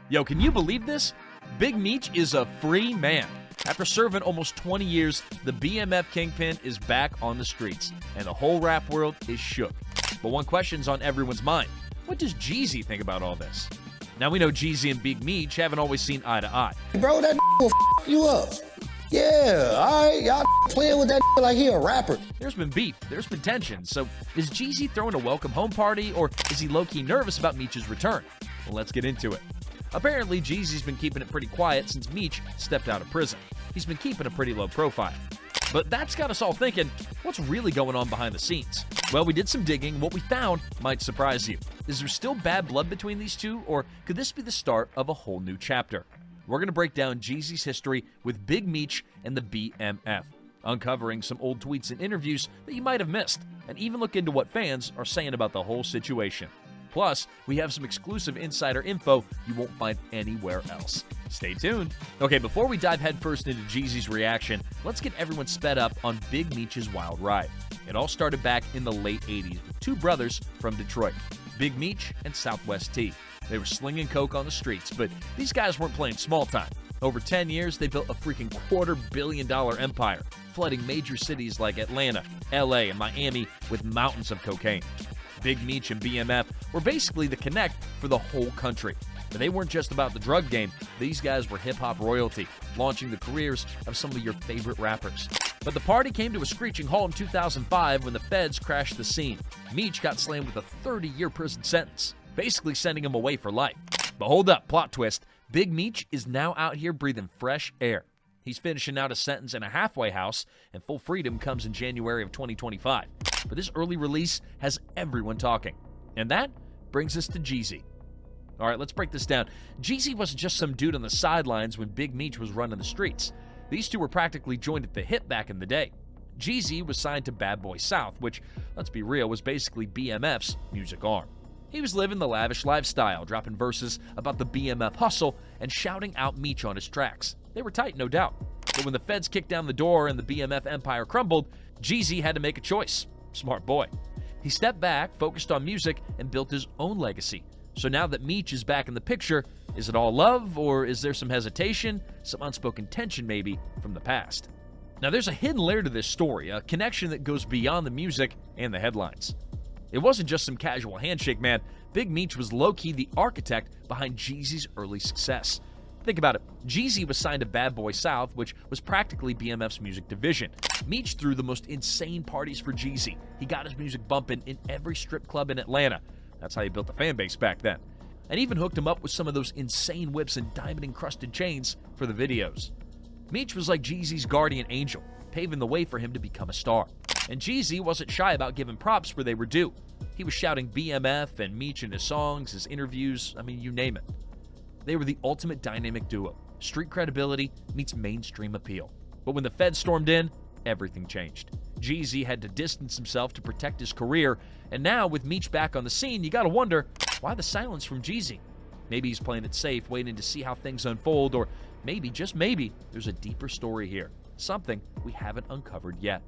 Yo, can you believe this? Big Meech is a free man. After serving almost 20 years, the BMF Kingpin is back on the streets, and the whole rap world is shook. But one question's on everyone's mind. What does Jeezy think about all this? Now, we know Jeezy and Big Meech haven't always seen eye to eye. Bro, that will f you up. Yeah, all right, y'all playing with that like he a rapper. There's been beef, there's been tension, so is Jeezy throwing a welcome home party, or is he low-key nervous about Meech's return? Well, let's get into it. Apparently, Jeezy's been keeping it pretty quiet since Meech stepped out of prison. He's been keeping a pretty low profile. But that's got us all thinking, what's really going on behind the scenes? Well, we did some digging. What we found might surprise you. Is there still bad blood between these two, or could this be the start of a whole new chapter? We're going to break down Jeezy's history with Big Meech and the BMF, uncovering some old tweets and interviews that you might have missed, and even look into what fans are saying about the whole situation. Plus, we have some exclusive insider info you won't find anywhere else. Stay tuned. Okay, before we dive headfirst into Jeezy's reaction, let's get everyone sped up on Big Meech's wild ride. It all started back in the late 80s with two brothers from Detroit, Big Meech and Southwest T. They were slinging coke on the streets, but these guys weren't playing small time. Over 10 years, they built a freaking $250 million empire, flooding major cities like Atlanta, LA, and Miami with mountains of cocaine. Big Meech and BMF were basically the connect for the whole country. But they weren't just about the drug game. These guys were hip-hop royalty, launching the careers of some of your favorite rappers. But the party came to a screeching halt in 2005 when the feds crashed the scene. Meech got slammed with a 30-year prison sentence, basically sending him away for life. But hold up, plot twist. Big Meech is now out here breathing fresh air. He's finishing out a sentence in a halfway house, and full freedom comes in January of 2025. But this early release has everyone talking. And that brings us to Jeezy. All right, let's break this down. Jeezy wasn't just some dude on the sidelines when Big Meech was running the streets. These two were practically joined at the hip back in the day. Jeezy was signed to Bad Boy South, which, let's be real, was basically BMF's music arm. He was living the lavish lifestyle, dropping verses about the BMF hustle and shouting out Meech on his tracks. They were tight, no doubt. But when the feds kicked down the door and the BMF empire crumbled, Jeezy had to make a choice. Smart boy. He stepped back, focused on music, and built his own legacy. So now that Meech is back in the picture, is it all love, or is there some hesitation, some unspoken tension maybe from the past? Now there's a hidden layer to this story, a connection that goes beyond the music and the headlines. It wasn't just some casual handshake, man. Big Meech was low-key the architect behind Jeezy's early success. Think about it. Jeezy was signed to Bad Boy South, which was practically BMF's music division. Meech threw the most insane parties for Jeezy. He got his music bumping in every strip club in Atlanta. That's how he built the fan base back then. And even hooked him up with some of those insane whips and diamond-encrusted chains for the videos. Meech was like Jeezy's guardian angel, paving the way for him to become a star. And Jeezy wasn't shy about giving props where they were due. He was shouting BMF and Meech in his songs, his interviews, I mean, you name it. They were the ultimate dynamic duo. Street credibility meets mainstream appeal. But when the feds stormed in, everything changed. Jeezy had to distance himself to protect his career, and now with Meech back on the scene, you gotta wonder, why the silence from Jeezy? Maybe he's playing it safe, waiting to see how things unfold, or maybe, just maybe, there's a deeper story here. Something we haven't uncovered yet.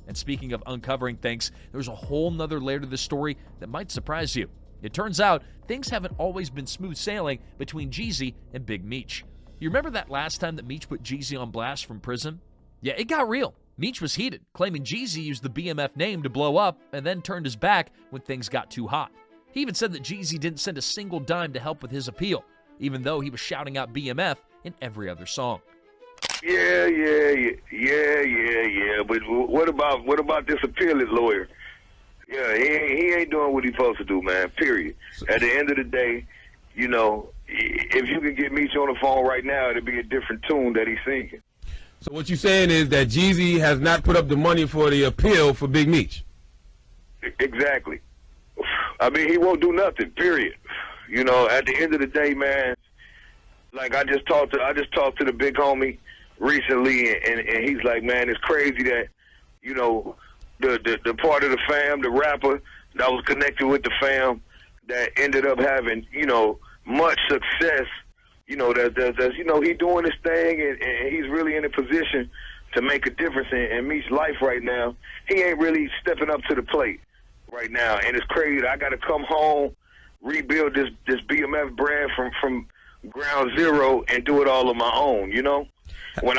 And speaking of uncovering things, there's a whole nother layer to this story that might surprise you. It turns out, things haven't always been smooth sailing between Jeezy and Big Meech. You remember that last time that Meech put Jeezy on blast from prison? Yeah, it got real. Meech was heated, claiming Jeezy used the BMF name to blow up and then turned his back when things got too hot. He even said that Jeezy didn't send a single dime to help with his appeal, even though he was shouting out BMF in every other song. Yeah. But what about this appealist lawyer? Yeah, he ain't doing what he's supposed to do, man, period. At the end of the day, you know, if you can get Meech on the phone right now, it'll be a different tune that he's singing. So what you're saying is that Jeezy has not put up the money for the appeal for Big Meech? Exactly. I mean, he won't do nothing, period. You know, at the end of the day, man, like I just talked to the big homie recently, and he's like, man, it's crazy that, you know, the part of the fam, the rapper that was connected with the fam that ended up having, you know, much success, you know, that you know, he doing his thing and he's really in a position to make a difference in Meech's life right now. He ain't really stepping up to the plate right now, and it's crazy. I got to come home, rebuild this BMF brand from ground zero and do it all on my own, you know? When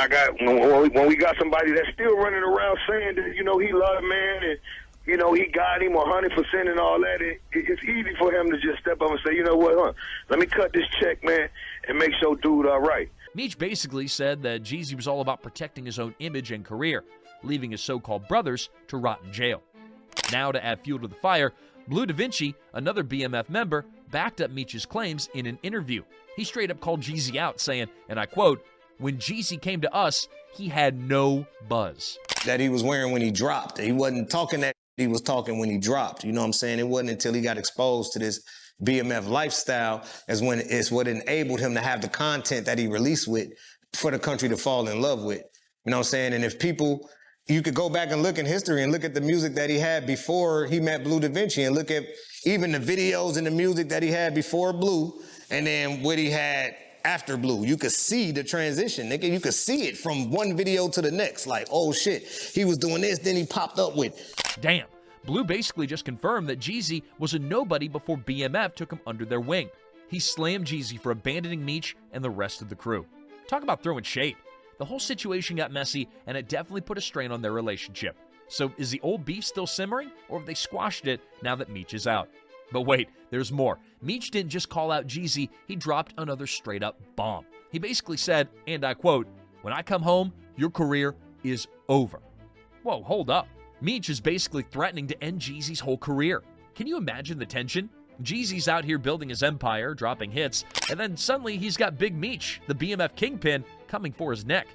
we got somebody that's still running around saying that, you know, he loved man and, you know, he got him 100% and all that, it's easy for him to just step up and say, you know what, let me cut this check, man, and make sure dude all right. Meech basically said that Jeezy was all about protecting his own image and career, leaving his so-called brothers to rot in jail. Now, to add fuel to the fire, Blue Da Vinci, another BMF member, backed up Meech's claims in an interview. He straight up called Jeezy out, saying, and I quote, "When Jeezy came to us, he had no buzz." That he was wearing when he dropped. He wasn't talking that he was talking when he dropped. You know what I'm saying? It wasn't until he got exposed to this BMF lifestyle as when it's what enabled him to have the content that he released with for the country to fall in love with. You know what I'm saying? And if people, you could go back and look in history and look at the music that he had before he met Blue Da Vinci and look at even the videos and the music that he had before Blue and then what he had after Blue. You could see the transition, nigga. You could see it from one video to the next. Like, oh shit, he was doing this, then he popped up with. Damn. Blue basically just confirmed that Jeezy was a nobody before BMF took him under their wing. He slammed Jeezy for abandoning Meech and the rest of the crew. Talk about throwing shade. The whole situation got messy, and it definitely put a strain on their relationship. So is the old beef still simmering, or have they squashed it now that Meech is out? But wait, there's more. Meech didn't just call out Jeezy, he dropped another straight-up bomb. He basically said, and I quote, "When I come home, your career is over." Whoa, hold up. Meech is basically threatening to end Jeezy's whole career. Can you imagine the tension? Jeezy's out here building his empire, dropping hits, and then suddenly he's got Big Meech, the BMF kingpin, coming for his neck.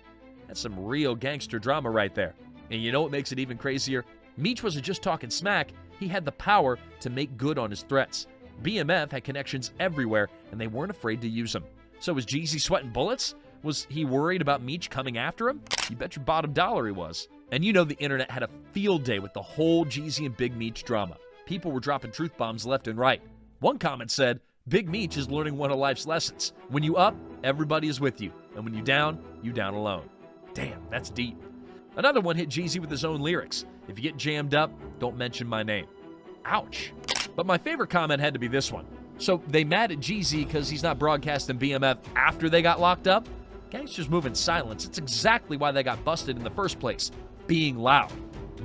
That's some real gangster drama right there. And you know what makes it even crazier? Meech wasn't just talking smack, he had the power to make good on his threats. BMF had connections everywhere, and they weren't afraid to use them. So was Jeezy sweating bullets? Was he worried about Meech coming after him? You bet your bottom dollar he was. And you know the internet had a field day with the whole Jeezy and Big Meech drama. People were dropping truth bombs left and right. One comment said, "Big Meech is learning one of life's lessons. When you up, everybody is with you. And when you down alone." Damn, that's deep. Another one hit Jeezy with his own lyrics. "If you get jammed up, don't mention my name." Ouch. But my favorite comment had to be this one. So they mad at Jeezy because he's not broadcasting BMF after they got locked up? Gangsters move in silence. It's exactly why they got busted in the first place. Being loud.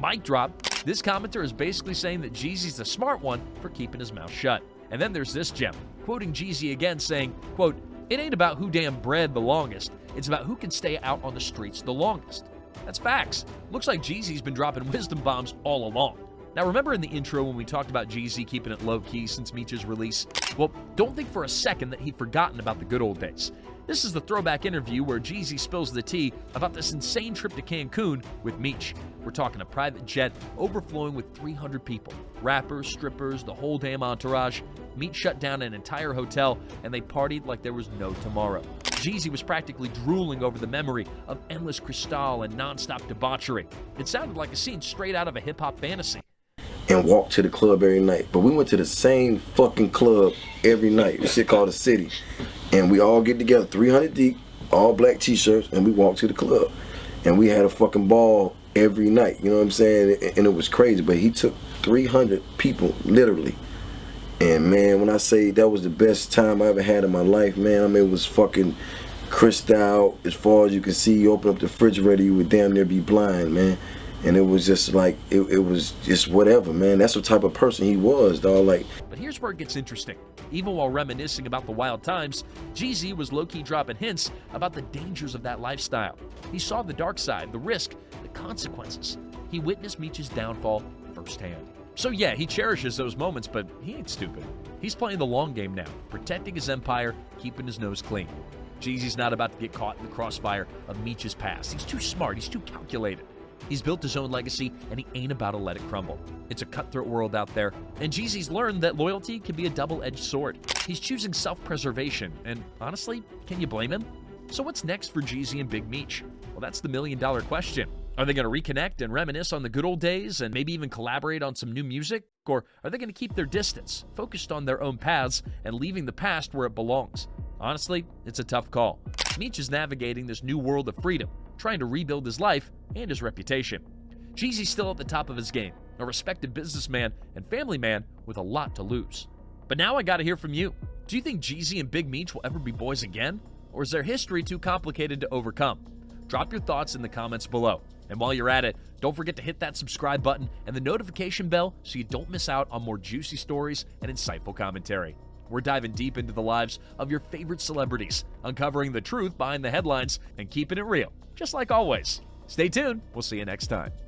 Mic drop. This commenter is basically saying that Jeezy's the smart one for keeping his mouth shut. And then there's this gem, quoting Jeezy again saying, quote, "It ain't about who damn bred the longest. It's about who can stay out on the streets the longest." That's facts. Looks like Jeezy's been dropping wisdom bombs all along. Now remember in the intro when we talked about Jeezy keeping it low-key since Meech's release? Well, don't think for a second that he'd forgotten about the good old days. This is the throwback interview where Jeezy spills the tea about this insane trip to Cancun with Meech. We're talking a private jet overflowing with 300 people. Rappers, strippers, the whole damn entourage. Meech shut down an entire hotel and they partied like there was no tomorrow. Jeezy was practically drooling over the memory of endless crystal and non-stop debauchery. It sounded like a scene straight out of a hip-hop fantasy. And walk to the club every night. But we went to the same fucking club every night. This shit called The City. And we all get together, 300 deep, all black t-shirts, and we walk to the club. And we had a fucking ball every night, you know what I'm saying? And it was crazy, but he took 300 people, literally. And man, when I say that was the best time I ever had in my life, man, I mean, it was fucking crystal. As far as you can see, you open up the refrigerator, you would damn near be blind, man. And it was just like, it was just whatever, man. That's the type of person he was, dog. Like. But here's where it gets interesting. Even while reminiscing about the wild times, Jeezy was low-key dropping hints about the dangers of that lifestyle. He saw the dark side, the risk, the consequences. He witnessed Meech's downfall firsthand. So yeah, he cherishes those moments, but he ain't stupid. He's playing the long game now, protecting his empire, keeping his nose clean. Jeezy's not about to get caught in the crossfire of Meech's past. He's too smart, he's too calculated. He's built his own legacy, and he ain't about to let it crumble. It's a cutthroat world out there, and Jeezy's learned that loyalty can be a double-edged sword. He's choosing self-preservation, and honestly, can you blame him? So what's next for Jeezy and Big Meech? Well, that's the million-dollar question. Are they going to reconnect and reminisce on the good old days and maybe even collaborate on some new music? Or are they going to keep their distance, focused on their own paths, and leaving the past where it belongs? Honestly, it's a tough call. Meech is navigating this new world of freedom, trying to rebuild his life and his reputation. Jeezy's still at the top of his game, a respected businessman and family man with a lot to lose. But now I gotta hear from you. Do you think Jeezy and Big Meech will ever be boys again? Or is their history too complicated to overcome? Drop your thoughts in the comments below. And while you're at it, don't forget to hit that subscribe button and the notification bell so you don't miss out on more juicy stories and insightful commentary. We're diving deep into the lives of your favorite celebrities, uncovering the truth behind the headlines and keeping it real, just like always. Stay tuned. We'll see you next time.